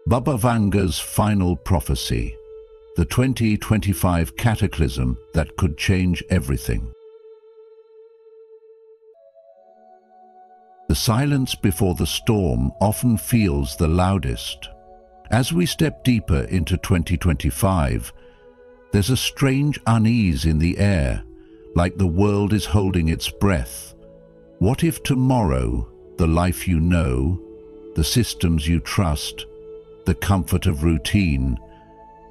Baba Vanga's final prophecy, the 2025 cataclysm that could change everything. The silence before the storm often feels the loudest. As we step deeper into 2025, there's a strange unease in the air, like the world is holding its breath. What if tomorrow, the life you know, the systems you trust, the comfort of routine,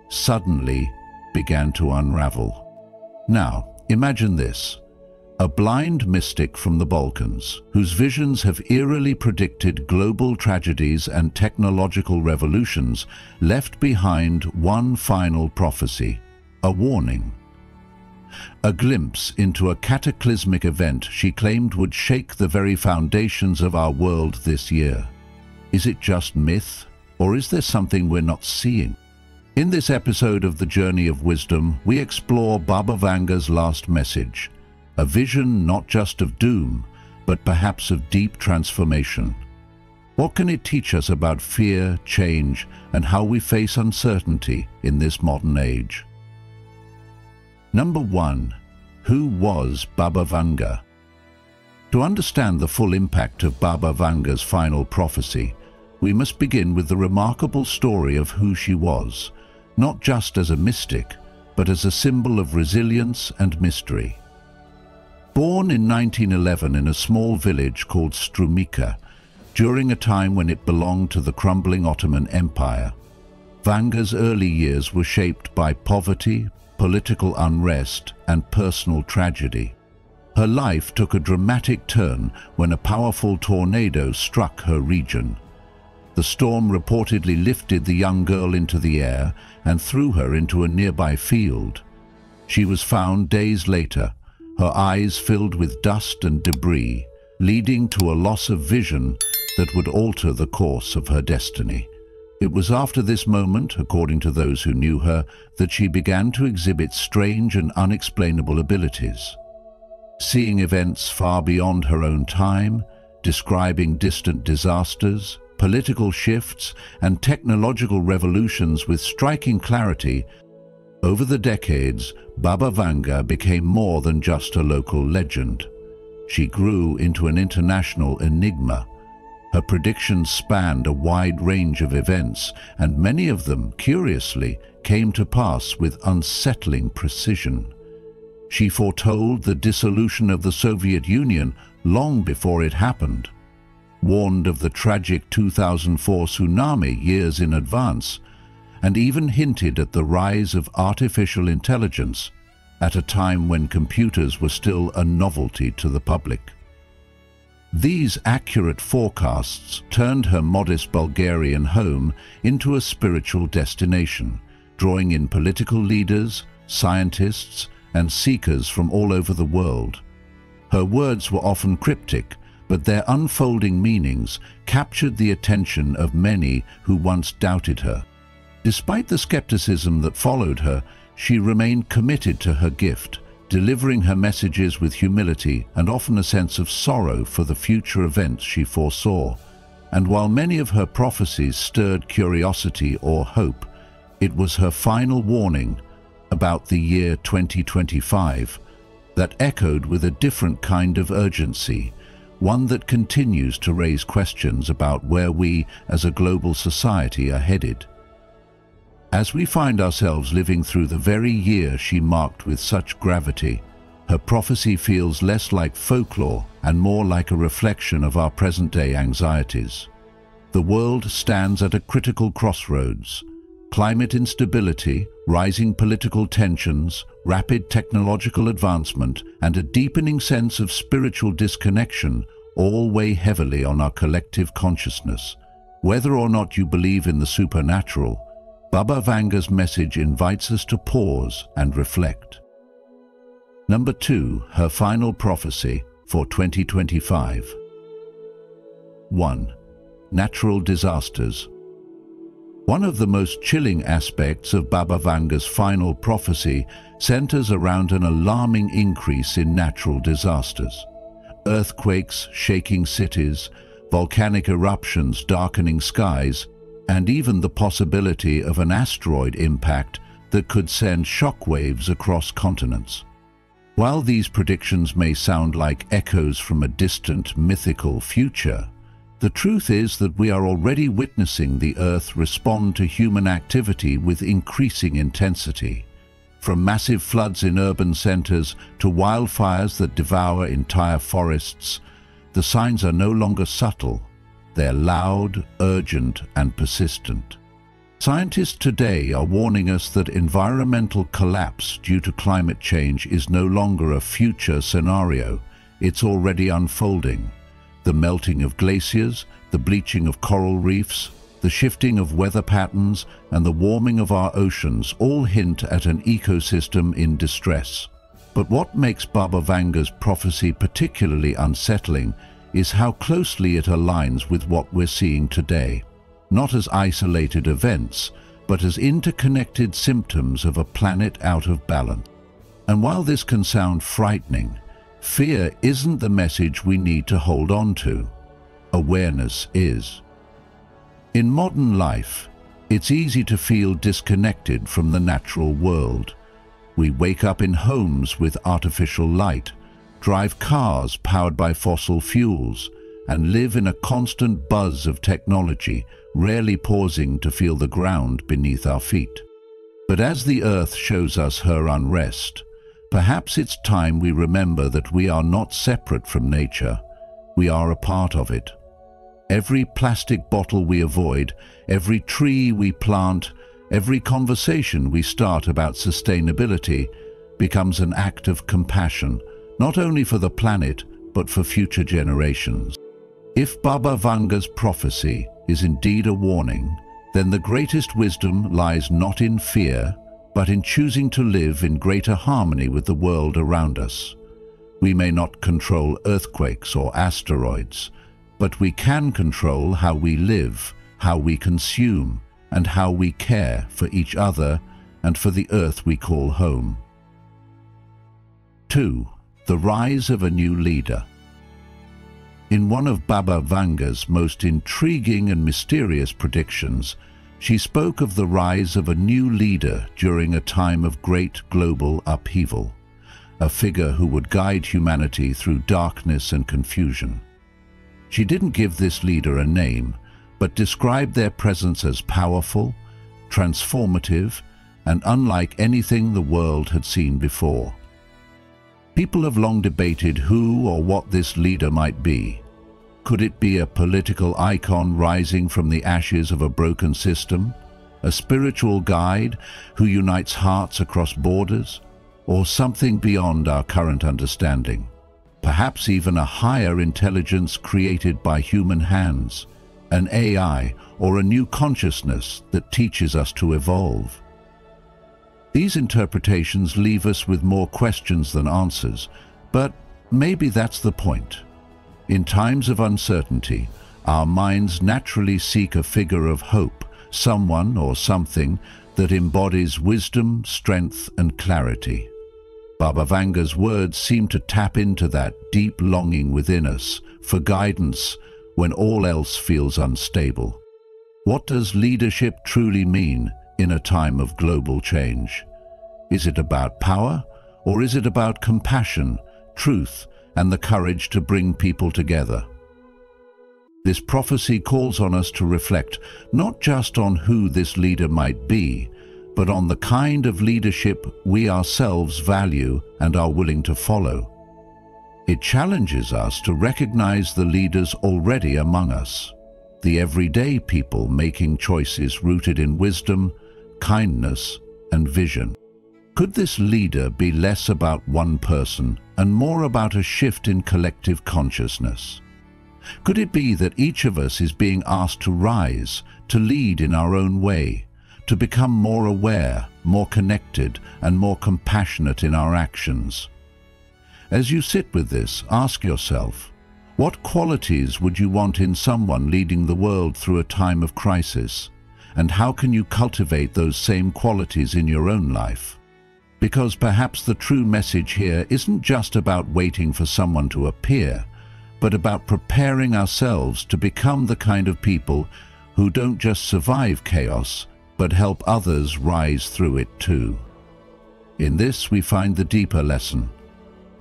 suddenly began to unravel? Now, imagine this. A blind mystic from the Balkans, whose visions have eerily predicted global tragedies and technological revolutions, left behind one final prophecy, a warning. A glimpse into a cataclysmic event she claimed would shake the very foundations of our world this year. Is it just myth, or is there something we're not seeing? In this episode of The Journey of Wisdom, we explore Baba Vanga's last message, a vision not just of doom, but perhaps of deep transformation. What can it teach us about fear, change, and how we face uncertainty in this modern age? Number 1. Who was Baba Vanga? To understand the full impact of Baba Vanga's final prophecy, we must begin with the remarkable story of who she was, not just as a mystic, but as a symbol of resilience and mystery. Born in 1911 in a small village called Strumica, during a time when it belonged to the crumbling Ottoman Empire, Vanga's early years were shaped by poverty, political unrest, and personal tragedy. Her life took a dramatic turn when a powerful tornado struck her region. The storm reportedly lifted the young girl into the air and threw her into a nearby field. She was found days later, her eyes filled with dust and debris, leading to a loss of vision that would alter the course of her destiny. It was after this moment, according to those who knew her, that she began to exhibit strange and unexplainable abilities. Seeing events far beyond her own time, describing distant disasters, political shifts, and technological revolutions with striking clarity, over the decades, Baba Vanga became more than just a local legend. She grew into an international enigma. Her predictions spanned a wide range of events, and many of them, curiously, came to pass with unsettling precision. She foretold the dissolution of the Soviet Union long before it happened, warned of the tragic 2004 tsunami years in advance, and even hinted at the rise of artificial intelligence at a time when computers were still a novelty to the public. These accurate forecasts turned her modest Bulgarian home into a spiritual destination, drawing in political leaders, scientists, and seekers from all over the world. Her words were often cryptic, but their unfolding meanings captured the attention of many who once doubted her. Despite the skepticism that followed her, she remained committed to her gift, delivering her messages with humility and often a sense of sorrow for the future events she foresaw. And while many of her prophecies stirred curiosity or hope, it was her final warning about the year 2025 that echoed with a different kind of urgency, one that continues to raise questions about where we as a global society are headed. As we find ourselves living through the very year she marked with such gravity, her prophecy feels less like folklore and more like a reflection of our present-day anxieties. The world stands at a critical crossroads. Climate instability, rising political tensions, rapid technological advancement, and a deepening sense of spiritual disconnection all weigh heavily on our collective consciousness. Whether or not you believe in the supernatural, Baba Vanga's message invites us to pause and reflect. Number 2, her final prophecy for 2025. 1. Natural disasters. One of the most chilling aspects of Baba Vanga's final prophecy centers around an alarming increase in natural disasters. Earthquakes shaking cities, volcanic eruptions darkening skies, and even the possibility of an asteroid impact that could send shockwaves across continents. While these predictions may sound like echoes from a distant, mythical future, the truth is that we are already witnessing the Earth respond to human activity with increasing intensity. From massive floods in urban centers to wildfires that devour entire forests, the signs are no longer subtle. They're loud, urgent, and persistent. Scientists today are warning us that environmental collapse due to climate change is no longer a future scenario. It's already unfolding. The melting of glaciers, the bleaching of coral reefs, the shifting of weather patterns, and the warming of our oceans all hint at an ecosystem in distress. But what makes Baba Vanga's prophecy particularly unsettling is how closely it aligns with what we're seeing today, not as isolated events, but as interconnected symptoms of a planet out of balance. And while this can sound frightening, fear isn't the message we need to hold on to. Awareness is. In modern life, it's easy to feel disconnected from the natural world. We wake up in homes with artificial light, drive cars powered by fossil fuels, and live in a constant buzz of technology, rarely pausing to feel the ground beneath our feet. But as the Earth shows us her unrest, perhaps it's time we remember that we are not separate from nature. We are a part of it. Every plastic bottle we avoid, every tree we plant, every conversation we start about sustainability becomes an act of compassion, not only for the planet, but for future generations. If Baba Vanga's prophecy is indeed a warning, then the greatest wisdom lies not in fear, but in choosing to live in greater harmony with the world around us. We may not control earthquakes or asteroids, but we can control how we live, how we consume, and how we care for each other and for the Earth we call home. 2. The rise of a new leader. In one of Baba Vanga's most intriguing and mysterious predictions, she spoke of the rise of a new leader during a time of great global upheaval, a figure who would guide humanity through darkness and confusion. She didn't give this leader a name, but described their presence as powerful, transformative, and unlike anything the world had seen before. People have long debated who or what this leader might be. Could it be a political icon rising from the ashes of a broken system, a spiritual guide who unites hearts across borders, or something beyond our current understanding? Perhaps even a higher intelligence created by human hands, an AI, or a new consciousness that teaches us to evolve. These interpretations leave us with more questions than answers, but maybe that's the point. In times of uncertainty, our minds naturally seek a figure of hope, someone or something that embodies wisdom, strength, and clarity. Baba Vanga's words seem to tap into that deep longing within us for guidance when all else feels unstable. What does leadership truly mean in a time of global change? Is it about power, or is it about compassion, truth, and the courage to bring people together? This prophecy calls on us to reflect not just on who this leader might be, but on the kind of leadership we ourselves value and are willing to follow. It challenges us to recognize the leaders already among us, the everyday people making choices rooted in wisdom, kindness, and vision. Could this leader be less about one person and more about a shift in collective consciousness? Could it be that each of us is being asked to rise, to lead in our own way, to become more aware, more connected, and more compassionate in our actions? As you sit with this, ask yourself, what qualities would you want in someone leading the world through a time of crisis? And how can you cultivate those same qualities in your own life? Because perhaps the true message here isn't just about waiting for someone to appear, but about preparing ourselves to become the kind of people who don't just survive chaos, but help others rise through it too. In this we find the deeper lesson.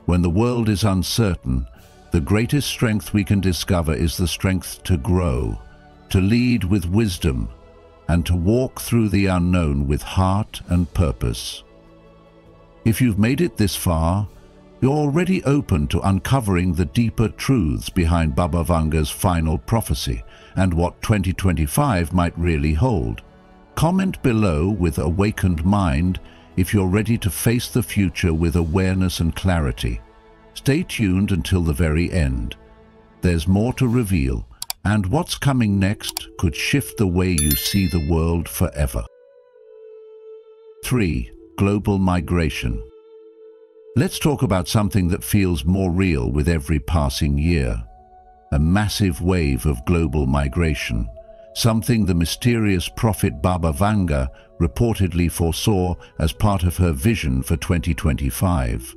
When the world is uncertain, the greatest strength we can discover is the strength to grow, to lead with wisdom, and to walk through the unknown with heart and purpose. If you've made it this far, you're already open to uncovering the deeper truths behind Baba Vanga's final prophecy and what 2025 might really hold. Comment below with awakened mind if you're ready to face the future with awareness and clarity. Stay tuned until the very end. There's more to reveal, and what's coming next could shift the way you see the world forever. 3. Global migration. Let's talk about something that feels more real with every passing year. A massive wave of global migration, something the mysterious prophet Baba Vanga reportedly foresaw as part of her vision for 2025.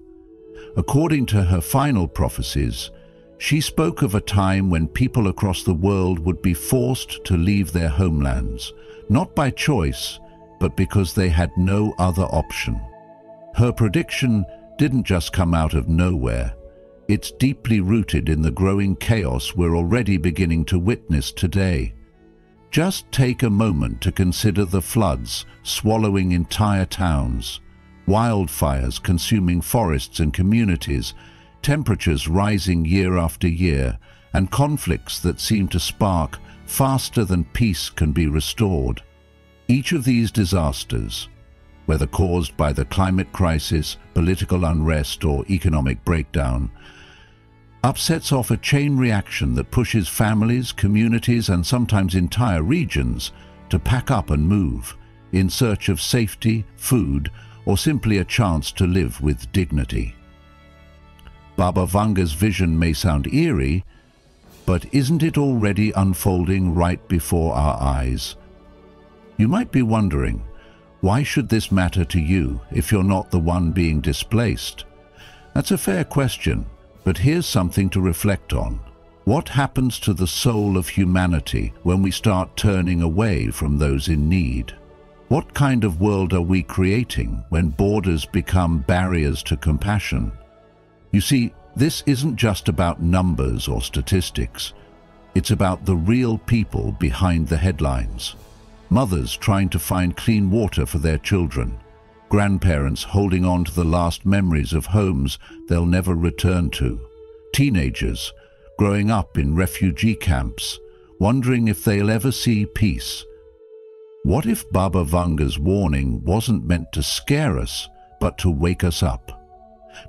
According to her final prophecies, she spoke of a time when people across the world would be forced to leave their homelands, not by choice, but because they had no other option. Her prediction didn't just come out of nowhere. It's deeply rooted in the growing chaos we're already beginning to witness today. Just take a moment to consider the floods swallowing entire towns, wildfires consuming forests and communities, temperatures rising year after year, and conflicts that seem to spark faster than peace can be restored. Each of these disasters, whether caused by the climate crisis, political unrest, or economic breakdown, upsets off a chain reaction that pushes families, communities, and sometimes entire regions to pack up and move in search of safety, food, or simply a chance to live with dignity. Baba Vanga's vision may sound eerie, but isn't it already unfolding right before our eyes? You might be wondering, why should this matter to you if you're not the one being displaced? That's a fair question, but here's something to reflect on. What happens to the soul of humanity when we start turning away from those in need? What kind of world are we creating when borders become barriers to compassion? You see, this isn't just about numbers or statistics. It's about the real people behind the headlines. Mothers trying to find clean water for their children. Grandparents holding on to the last memories of homes they'll never return to. Teenagers growing up in refugee camps, wondering if they'll ever see peace. What if Baba Vanga's warning wasn't meant to scare us, but to wake us up?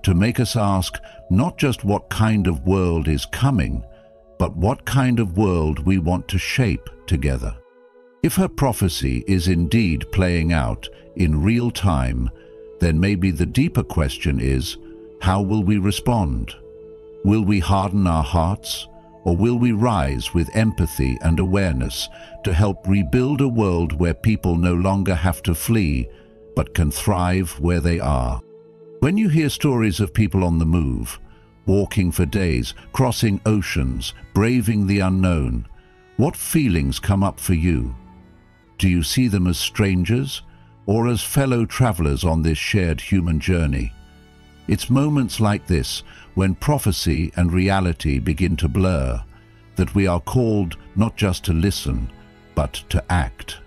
To make us ask not just what kind of world is coming, but what kind of world we want to shape together. If her prophecy is indeed playing out in real time, then maybe the deeper question is, how will we respond? Will we harden our hearts, or will we rise with empathy and awareness to help rebuild a world where people no longer have to flee, but can thrive where they are? When you hear stories of people on the move, walking for days, crossing oceans, braving the unknown, what feelings come up for you? Do you see them as strangers or as fellow travelers on this shared human journey? It's moments like this, when prophecy and reality begin to blur, that we are called not just to listen, but to act.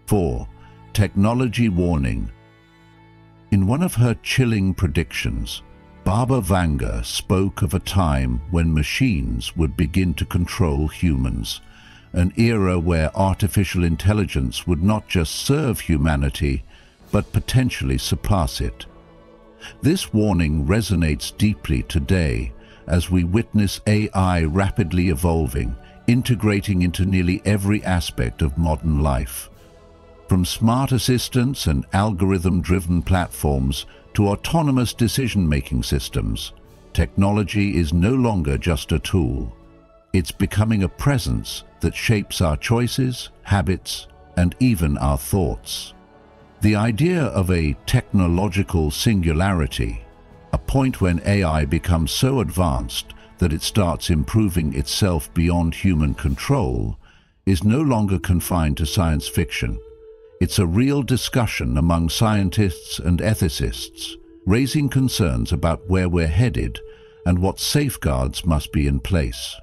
4. Technology warning. In one of her chilling predictions, Baba Vanga spoke of a time when machines would begin to control humans, an era where artificial intelligence would not just serve humanity, but potentially surpass it. This warning resonates deeply today as we witness AI rapidly evolving, integrating into nearly every aspect of modern life. From smart assistants and algorithm-driven platforms to autonomous decision-making systems, technology is no longer just a tool. It's becoming a presence that shapes our choices, habits, and even our thoughts. The idea of a technological singularity, a point when AI becomes so advanced that it starts improving itself beyond human control, is no longer confined to science fiction. It's a real discussion among scientists and ethicists, raising concerns about where we're headed and what safeguards must be in place.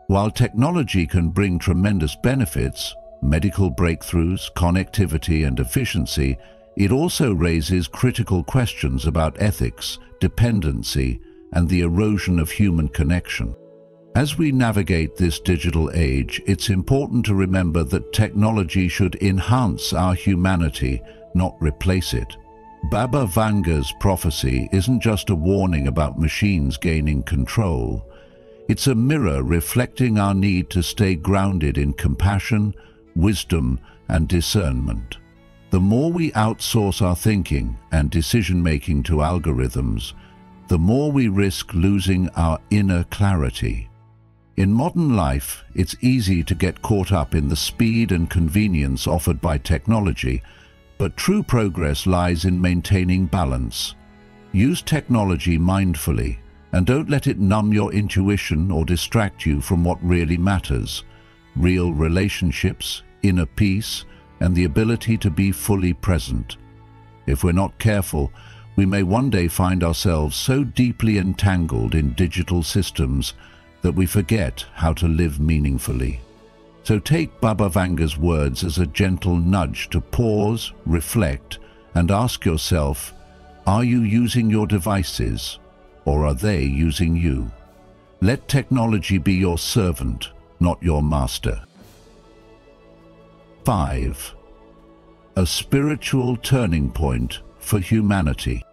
While technology can bring tremendous benefits, medical breakthroughs, connectivity and efficiency, it also raises critical questions about ethics, dependency, and the erosion of human connection. As we navigate this digital age, it's important to remember that technology should enhance our humanity, not replace it. Baba Vanga's prophecy isn't just a warning about machines gaining control. It's a mirror reflecting our need to stay grounded in compassion, wisdom, and discernment. The more we outsource our thinking and decision-making to algorithms, the more we risk losing our inner clarity. In modern life, it's easy to get caught up in the speed and convenience offered by technology, but true progress lies in maintaining balance. Use technology mindfully, and don't let it numb your intuition or distract you from what really matters: real relationships, inner peace, and the ability to be fully present. If we're not careful, we may one day find ourselves so deeply entangled in digital systems that we forget how to live meaningfully. So take Baba Vanga's words as a gentle nudge to pause, reflect, and ask yourself, are you using your devices, or are they using you? Let technology be your servant, not your master. 5. A spiritual turning point for humanity.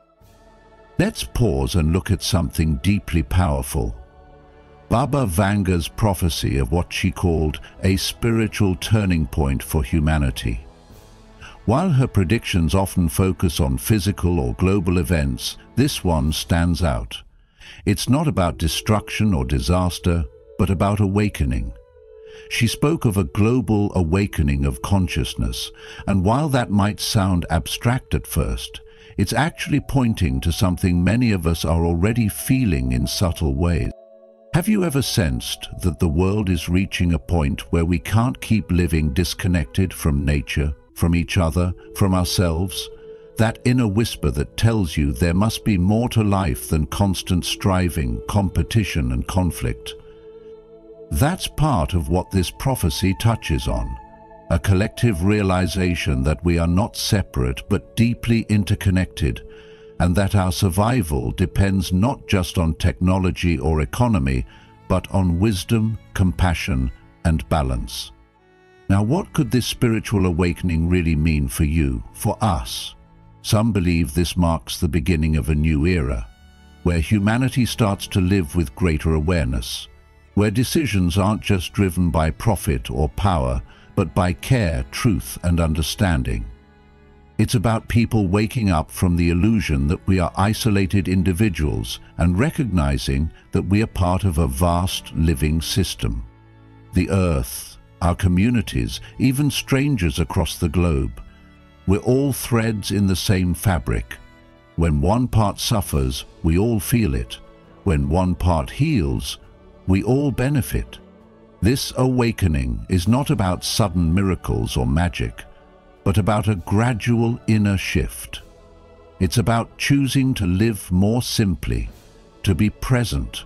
Let's pause and look at something deeply powerful. Baba Vanga's prophecy of what she called a spiritual turning point for humanity. While her predictions often focus on physical or global events, this one stands out. It's not about destruction or disaster, but about awakening. She spoke of a global awakening of consciousness, and while that might sound abstract at first, it's actually pointing to something many of us are already feeling in subtle ways. Have you ever sensed that the world is reaching a point where we can't keep living disconnected from nature, from each other, from ourselves? That inner whisper that tells you there must be more to life than constant striving, competition, and conflict. That's part of what this prophecy touches on, a collective realization that we are not separate but deeply interconnected, and that our survival depends not just on technology or economy, but on wisdom, compassion, and balance. Now, what could this spiritual awakening really mean for you, for us? Some believe this marks the beginning of a new era, where humanity starts to live with greater awareness, where decisions aren't just driven by profit or power, but by care, truth, and understanding. It's about people waking up from the illusion that we are isolated individuals and recognizing that we are part of a vast living system. The earth, our communities, even strangers across the globe. We're all threads in the same fabric. When one part suffers, we all feel it. When one part heals, we all benefit. This awakening is not about sudden miracles or magic, but about a gradual inner shift. It's about choosing to live more simply, to be present,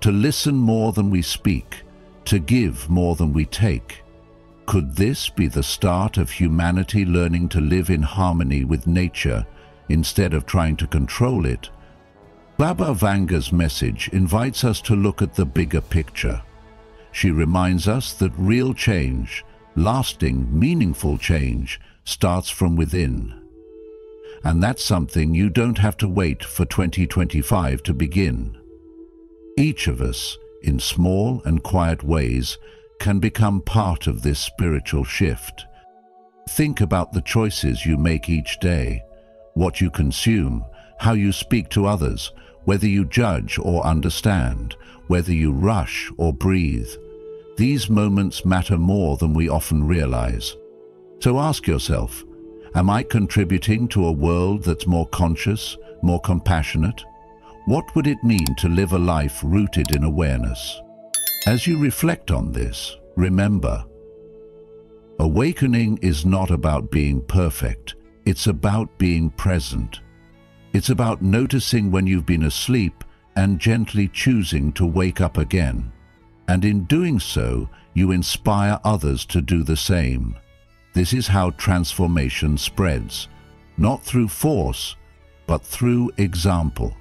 to listen more than we speak, to give more than we take. Could this be the start of humanity learning to live in harmony with nature instead of trying to control it? Baba Vanga's message invites us to look at the bigger picture. She reminds us that real change, lasting, meaningful change, starts from within. And that's something you don't have to wait for 2025 to begin. Each of us, in small and quiet ways, can become part of this spiritual shift. Think about the choices you make each day, what you consume, how you speak to others, whether you judge or understand, whether you rush or breathe. These moments matter more than we often realize. So ask yourself, am I contributing to a world that's more conscious, more compassionate? What would it mean to live a life rooted in awareness? As you reflect on this, remember, awakening is not about being perfect, it's about being present. It's about noticing when you've been asleep and gently choosing to wake up again. And in doing so, you inspire others to do the same. This is how transformation spreads, not through force, but through example.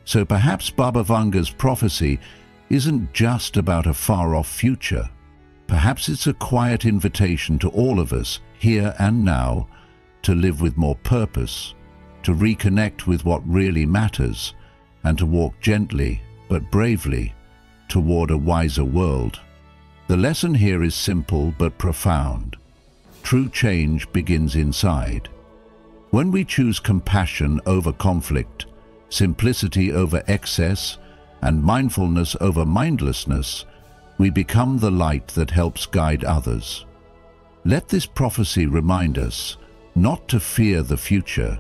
So perhaps Baba Vanga's prophecy isn't just about a far-off future. Perhaps it's a quiet invitation to all of us, here and now, to live with more purpose, to reconnect with what really matters, and to walk gently but bravely toward a wiser world. The lesson here is simple but profound. True change begins inside. When we choose compassion over conflict, simplicity over excess, and mindfulness over mindlessness, we become the light that helps guide others. Let this prophecy remind us not to fear the future,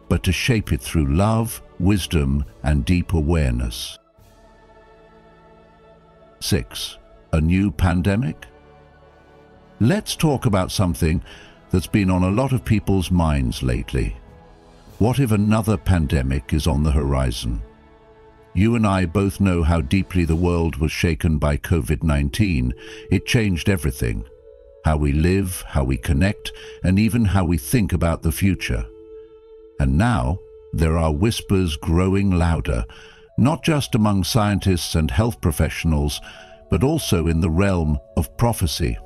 but to shape it through love, wisdom, and deep awareness. 6. A new pandemic? Let's talk about something that's been on a lot of people's minds lately. What if another pandemic is on the horizon? You and I both know how deeply the world was shaken by COVID-19. It changed everything. How we live, how we connect, and even how we think about the future. And now, there are whispers growing louder, not just among scientists and health professionals, but also in the realm of prophecy.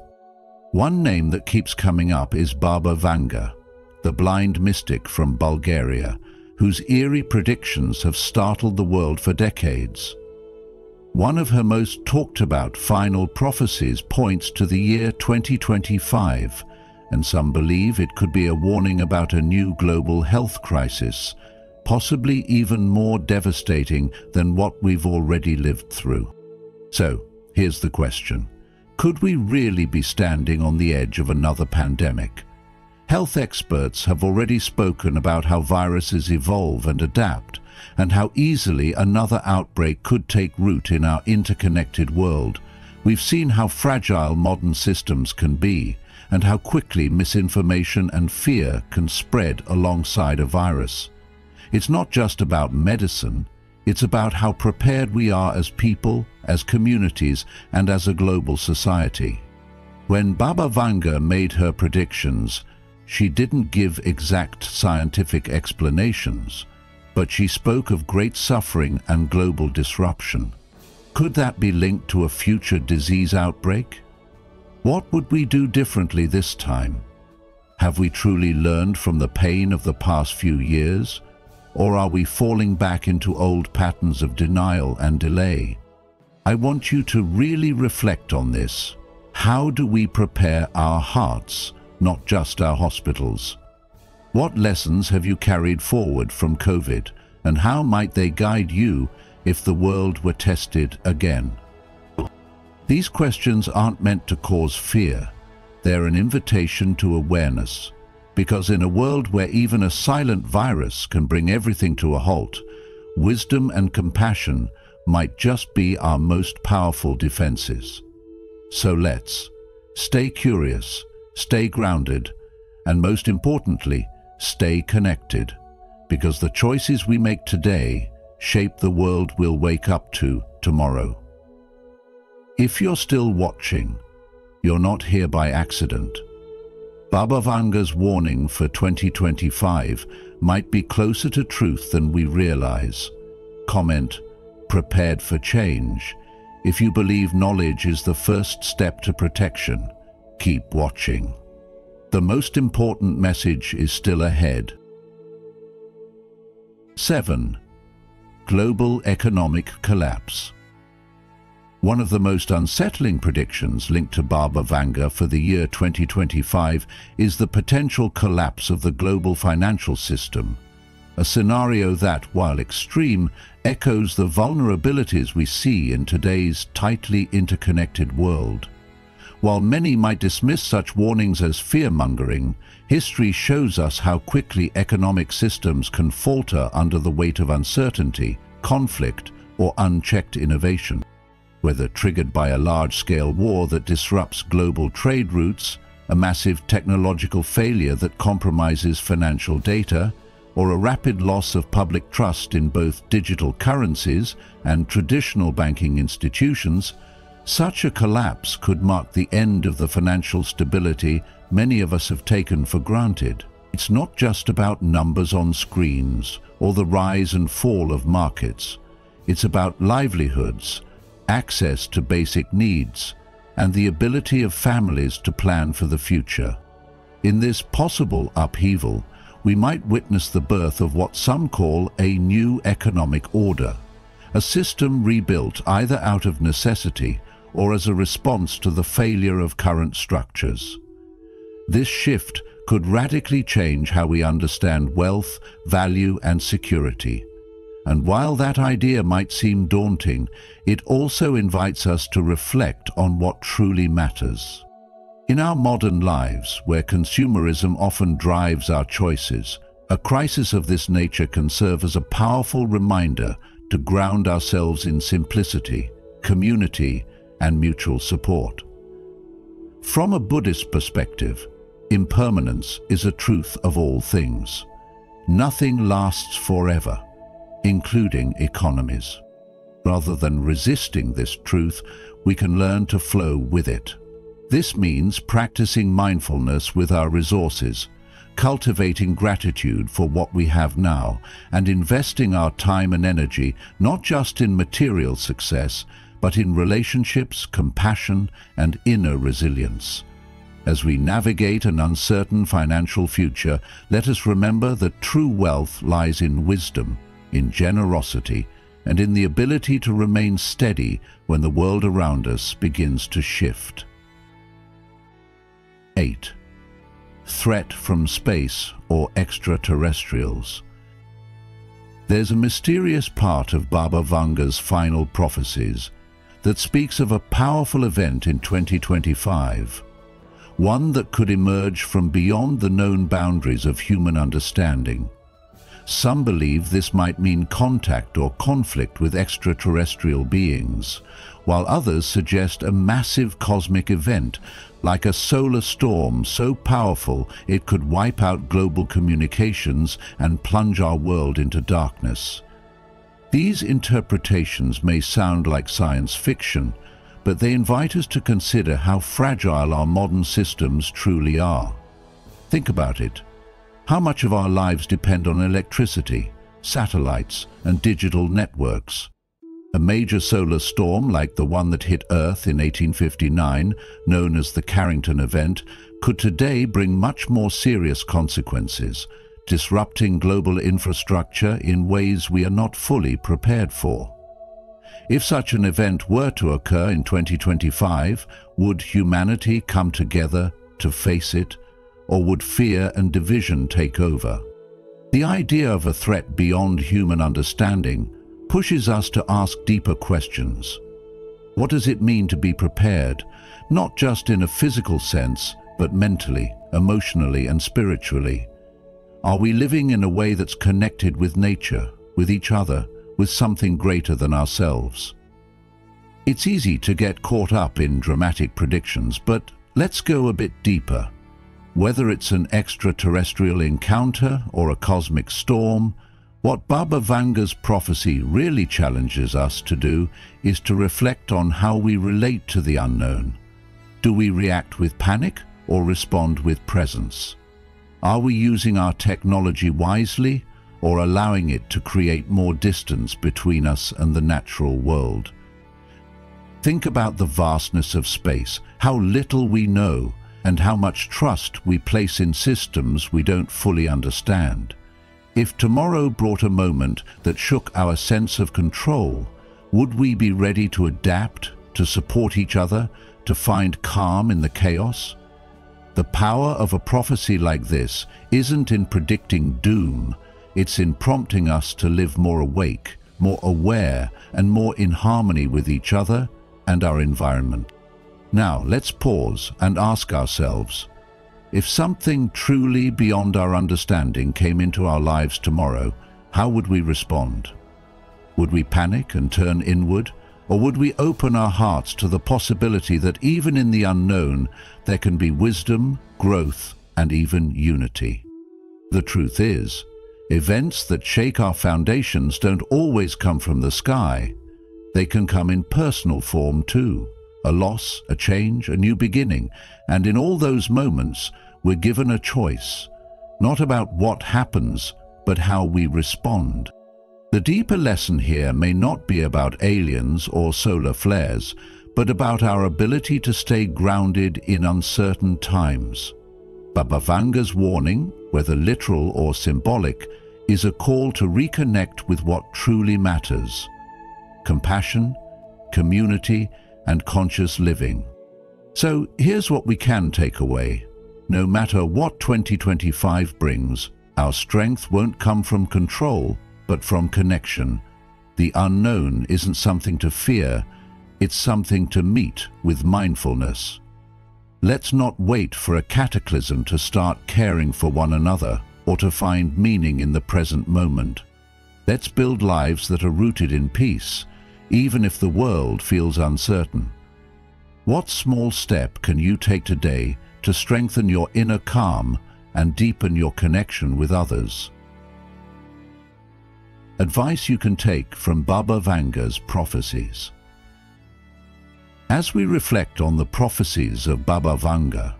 One name that keeps coming up is Baba Vanga, the blind mystic from Bulgaria, whose eerie predictions have startled the world for decades. One of her most talked about final prophecies points to the year 2025, and some believe it could be a warning about a new global health crisis, possibly even more devastating than what we've already lived through. So, here's the question. Could we really be standing on the edge of another pandemic? Health experts have already spoken about how viruses evolve and adapt, and how easily another outbreak could take root in our interconnected world. We've seen how fragile modern systems can be, and how quickly misinformation and fear can spread alongside a virus. It's not just about medicine, it's about how prepared we are as people, as communities, and as a global society. When Baba Vanga made her predictions, she didn't give exact scientific explanations, but she spoke of great suffering and global disruption. Could that be linked to a future disease outbreak? What would we do differently this time? Have we truly learned from the pain of the past few years? Or are we falling back into old patterns of denial and delay? I want you to really reflect on this. How do we prepare our hearts, not just our hospitals? What lessons have you carried forward from COVID, and how might they guide you if the world were tested again? These questions aren't meant to cause fear. They're an invitation to awareness. Because in a world where even a silent virus can bring everything to a halt, wisdom and compassion might just be our most powerful defenses. So let's stay curious, stay grounded, and most importantly, stay connected, because the choices we make today shape the world we'll wake up to tomorrow. If you're still watching, you're not here by accident. Baba Vanga's warning for 2025 might be closer to truth than we realize. Comment, "Prepared for change." If you believe knowledge is the first step to protection, keep watching. The most important message is still ahead. 7. Global economic collapse. One of the most unsettling predictions linked to Baba Vanga for the year 2025 is the potential collapse of the global financial system, a scenario that, while extreme, echoes the vulnerabilities we see in today's tightly interconnected world. While many might dismiss such warnings as fear-mongering, history shows us how quickly economic systems can falter under the weight of uncertainty, conflict or unchecked innovation. Whether triggered by a large-scale war that disrupts global trade routes, a massive technological failure that compromises financial data, or a rapid loss of public trust in both digital currencies and traditional banking institutions, such a collapse could mark the end of the financial stability many of us have taken for granted. It's not just about numbers on screens or the rise and fall of markets. It's about livelihoods, access to basic needs, and the ability of families to plan for the future. In this possible upheaval, we might witness the birth of what some call a new economic order, a system rebuilt either out of necessity or as a response to the failure of current structures. This shift could radically change how we understand wealth, value, and security. And while that idea might seem daunting, it also invites us to reflect on what truly matters. In our modern lives, where consumerism often drives our choices, a crisis of this nature can serve as a powerful reminder to ground ourselves in simplicity, community, and mutual support. From a Buddhist perspective, impermanence is a truth of all things. Nothing lasts forever, including economies. Rather than resisting this truth, we can learn to flow with it. This means practicing mindfulness with our resources, cultivating gratitude for what we have now, and investing our time and energy not just in material success, but in relationships, compassion, and inner resilience. As we navigate an uncertain financial future, let us remember that true wealth lies in wisdom, in generosity, and in the ability to remain steady when the world around us begins to shift. 8. Threat from space or extraterrestrials. There's a mysterious part of Baba Vanga's final Prophecies that speaks of a powerful event in 2025, one that could emerge from beyond the known boundaries of human understanding. Some believe this might mean contact or conflict with extraterrestrial beings, while others suggest a massive cosmic event, like a solar storm so powerful it could wipe out global communications and plunge our world into darkness. These interpretations may sound like science fiction, but they invite us to consider how fragile our modern systems truly are. Think about it. How much of our lives depend on electricity, satellites, and digital networks? A major solar storm like the one that hit Earth in 1859, known as the Carrington event, could today bring much more serious consequences, disrupting global infrastructure in ways we are not fully prepared for. If such an event were to occur in 2025, would humanity come together to face it, or would fear and division take over? The idea of a threat beyond human understanding pushes us to ask deeper questions. What does it mean to be prepared, not just in a physical sense, but mentally, emotionally, and spiritually? Are we living in a way that's connected with nature, with each other, with something greater than ourselves? It's easy to get caught up in dramatic predictions, but let's go a bit deeper. Whether it's an extraterrestrial encounter or a cosmic storm, what Baba Vanga's prophecy really challenges us to do is to reflect on how we relate to the unknown. Do we react with panic or respond with presence? Are we using our technology wisely or allowing it to create more distance between us and the natural world? Think about the vastness of space, how little we know, and how much trust we place in systems we don't fully understand. If tomorrow brought a moment that shook our sense of control, would we be ready to adapt, to support each other, to find calm in the chaos? The power of a prophecy like this isn't in predicting doom, it's in prompting us to live more awake, more aware, and more in harmony with each other and our environment. Now, let's pause and ask ourselves, if something truly beyond our understanding came into our lives tomorrow, how would we respond? Would we panic and turn inward, or would we open our hearts to the possibility that even in the unknown there can be wisdom, growth, and even unity? The truth is, events that shake our foundations don't always come from the sky. They can come in personal form too. A loss, a change, a new beginning. And in all those moments, we're given a choice, not about what happens, but how we respond. The deeper lesson here may not be about aliens or solar flares, but about our ability to stay grounded in uncertain times. Baba Vanga's warning, whether literal or symbolic, is a call to reconnect with what truly matters: compassion, community, and conscious living. So here's what we can take away. No matter what 2025 brings, our strength won't come from control, but from connection. The unknown isn't something to fear, it's something to meet with mindfulness. Let's not wait for a cataclysm to start caring for one another or to find meaning in the present moment. Let's build lives that are rooted in peace, even if the world feels uncertain. What small step can you take today to strengthen your inner calm and deepen your connection with others? Advice you can take from Baba Vanga's Prophecies. As we reflect on the prophecies of Baba Vanga,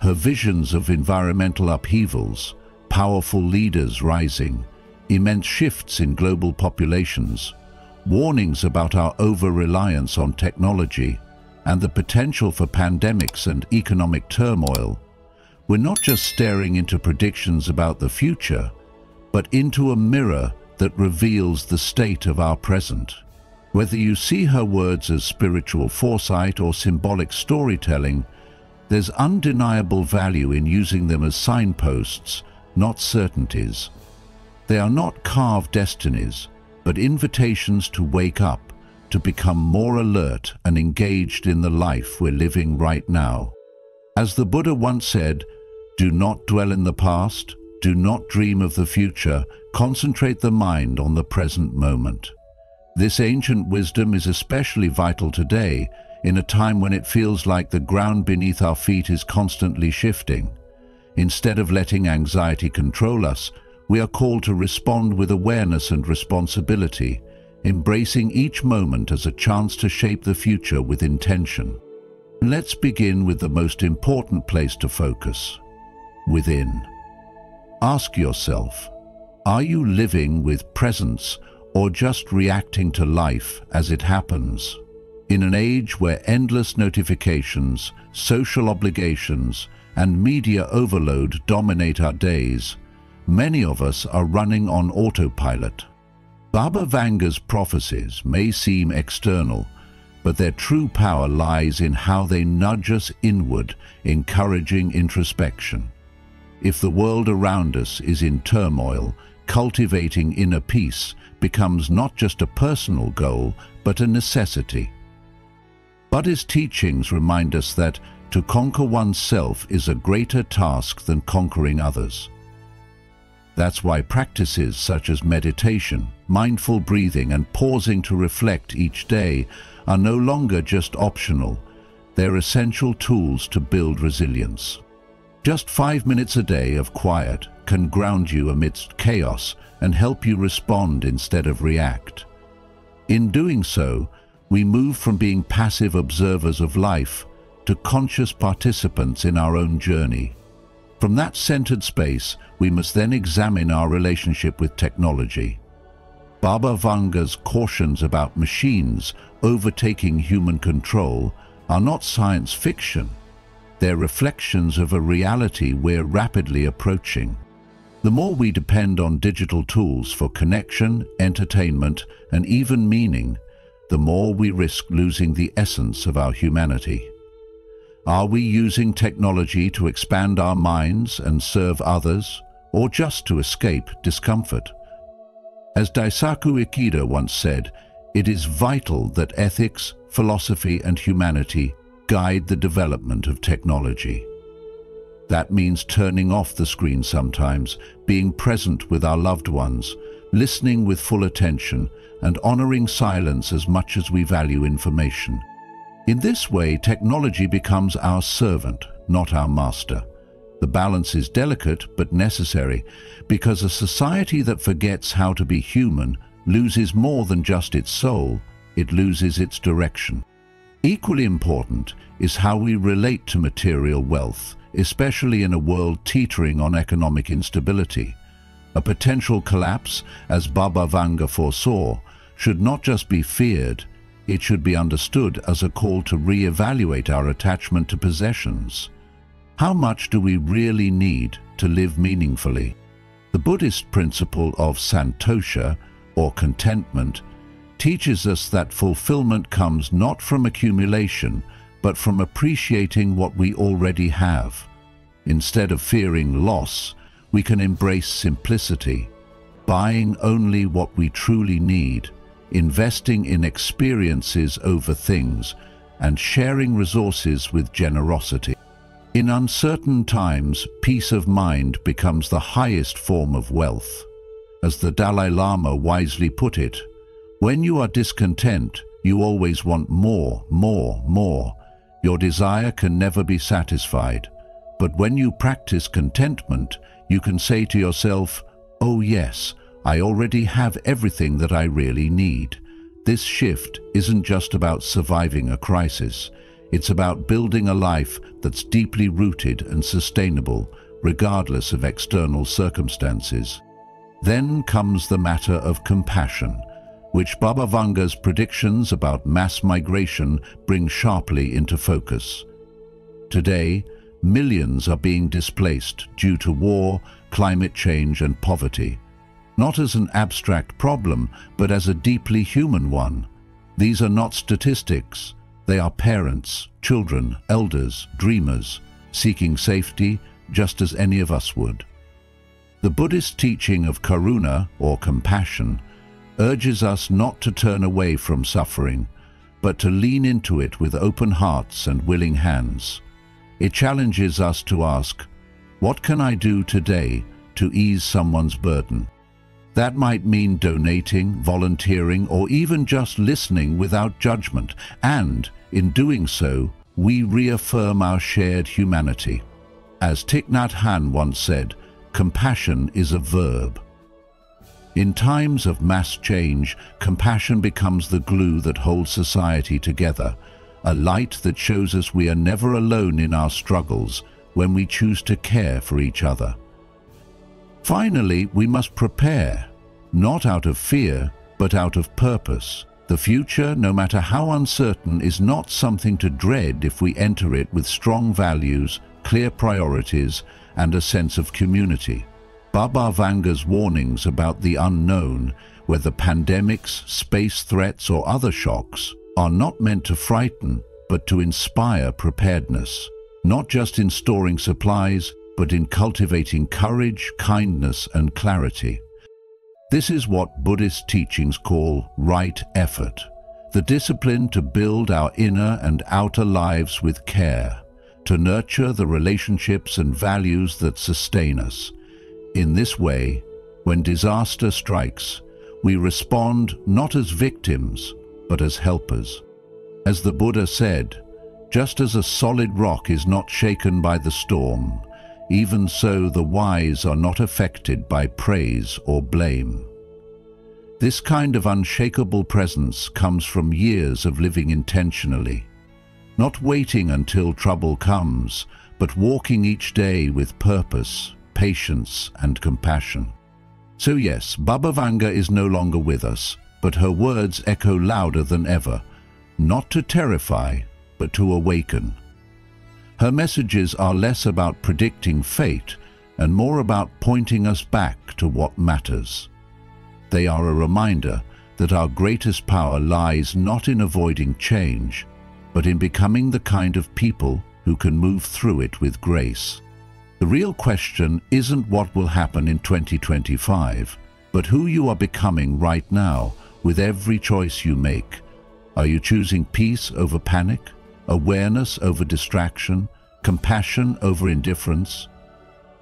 her visions of environmental upheavals, powerful leaders rising, immense shifts in global populations, warnings about our over-reliance on technology, and the potential for pandemics and economic turmoil, we're not just staring into predictions about the future, but into a mirror that reveals the state of our present. Whether you see her words as spiritual foresight or symbolic storytelling, there's undeniable value in using them as signposts, not certainties. They are not carved destinies, but invitations to wake up, to become more alert and engaged in the life we're living right now. As the Buddha once said, "Do not dwell in the past, do not dream of the future, concentrate the mind on the present moment." This ancient wisdom is especially vital today, in a time when it feels like the ground beneath our feet is constantly shifting. Instead of letting anxiety control us, we are called to respond with awareness and responsibility, embracing each moment as a chance to shape the future with intention. Let's begin with the most important place to focus: within. Ask yourself, are you living with presence or just reacting to life as it happens? In an age where endless notifications, social obligations, and media overload dominate our days, many of us are running on autopilot. Baba Vanga's prophecies may seem external, but their true power lies in how they nudge us inward, encouraging introspection. If the world around us is in turmoil, cultivating inner peace becomes not just a personal goal, but a necessity. Buddhist teachings remind us that to conquer oneself is a greater task than conquering others. That's why practices such as meditation, mindful breathing, and pausing to reflect each day are no longer just optional. They're essential tools to build resilience. Just 5 minutes a day of quiet can ground you amidst chaos and help you respond instead of react. In doing so, we move from being passive observers of life to conscious participants in our own journey. From that centered space, we must then examine our relationship with technology. Baba Vanga's cautions about machines overtaking human control are not science fiction. They're reflections of a reality we're rapidly approaching. The more we depend on digital tools for connection, entertainment, and even meaning, the more we risk losing the essence of our humanity. Are we using technology to expand our minds and serve others, or just to escape discomfort? As Daisaku Ikeda once said, it is vital that ethics, philosophy, and humanity guide the development of technology. That means turning off the screen sometimes, being present with our loved ones, listening with full attention, and honoring silence as much as we value information. In this way, technology becomes our servant, not our master. The balance is delicate but necessary, because a society that forgets how to be human loses more than just its soul, it loses its direction. Equally important is how we relate to material wealth, especially in a world teetering on economic instability. A potential collapse, as Baba Vanga foresaw, should not just be feared, it should be understood as a call to re-evaluate our attachment to possessions. How much do we really need to live meaningfully? The Buddhist principle of santosha, or contentment, teaches us that fulfillment comes not from accumulation, but from appreciating what we already have. Instead of fearing loss, we can embrace simplicity, buying only what we truly need, investing in experiences over things, and sharing resources with generosity. In uncertain times, peace of mind becomes the highest form of wealth. As the Dalai Lama wisely put it, when you are discontent, you always want more, more, more. Your desire can never be satisfied. But when you practice contentment, you can say to yourself, "Oh yes, I already have everything that I really need." This shift isn't just about surviving a crisis. It's about building a life that's deeply rooted and sustainable, regardless of external circumstances. Then comes the matter of compassion, which Baba Vanga's predictions about mass migration bring sharply into focus. Today, millions are being displaced due to war, climate change, and poverty. Not as an abstract problem, but as a deeply human one. These are not statistics. They are parents, children, elders, dreamers, seeking safety just as any of us would. The Buddhist teaching of karuna, or compassion, urges us not to turn away from suffering, but to lean into it with open hearts and willing hands. It challenges us to ask, what can I do today to ease someone's burden? That might mean donating, volunteering, or even just listening without judgment. And, in doing so, we reaffirm our shared humanity. As Thich Nhat Hanh once said, compassion is a verb. In times of mass change, compassion becomes the glue that holds society together, a light that shows us we are never alone in our struggles when we choose to care for each other. Finally, we must prepare, not out of fear, but out of purpose. The future, no matter how uncertain, is not something to dread if we enter it with strong values, clear priorities, and a sense of community. Baba Vanga's warnings about the unknown, whether pandemics, space threats, or other shocks, are not meant to frighten, but to inspire preparedness, not just in storing supplies, but in cultivating courage, kindness, and clarity. This is what Buddhist teachings call right effort, the discipline to build our inner and outer lives with care, to nurture the relationships and values that sustain us. In this way, when disaster strikes, we respond not as victims, but as helpers. As the Buddha said, just as a solid rock is not shaken by the storm, even so the wise are not affected by praise or blame. This kind of unshakable presence comes from years of living intentionally, not waiting until trouble comes, but walking each day with purpose, patience, and compassion. So yes, Baba Vanga is no longer with us, but her words echo louder than ever, not to terrify, but to awaken. Her messages are less about predicting fate and more about pointing us back to what matters. They are a reminder that our greatest power lies not in avoiding change, but in becoming the kind of people who can move through it with grace. The real question isn't what will happen in 2025, but who you are becoming right now with every choice you make. Are you choosing peace over panic, awareness over distraction, compassion over indifference?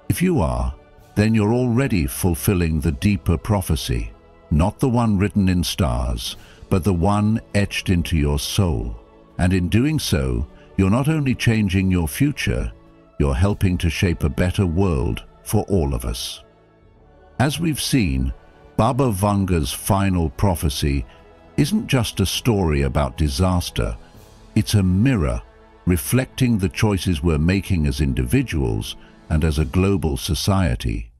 If you are, then you're already fulfilling the deeper prophecy. not the one written in stars, but the one etched into your soul. And in doing so, you're not only changing your future, you're helping to shape a better world for all of us. As we've seen, Baba Vanga's final prophecy isn't just a story about disaster, it's a mirror reflecting the choices we're making as individuals and as a global society.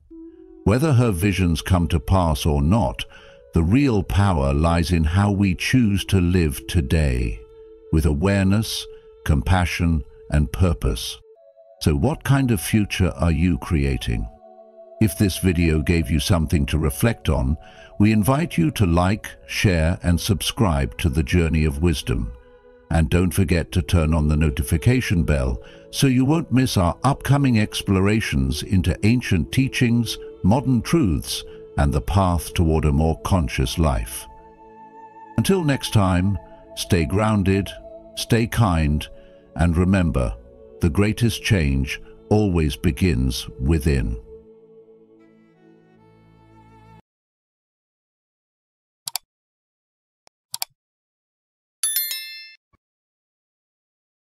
Whether her visions come to pass or not, the real power lies in how we choose to live today, with awareness, compassion, and purpose. So what kind of future are you creating? If this video gave you something to reflect on, we invite you to like, share, and subscribe to the Journey of Wisdom. And don't forget to turn on the notification bell so you won't miss our upcoming explorations into ancient teachings, modern truths, and the path toward a more conscious life. Until next time, stay grounded, stay kind, and remember, the greatest change always begins within.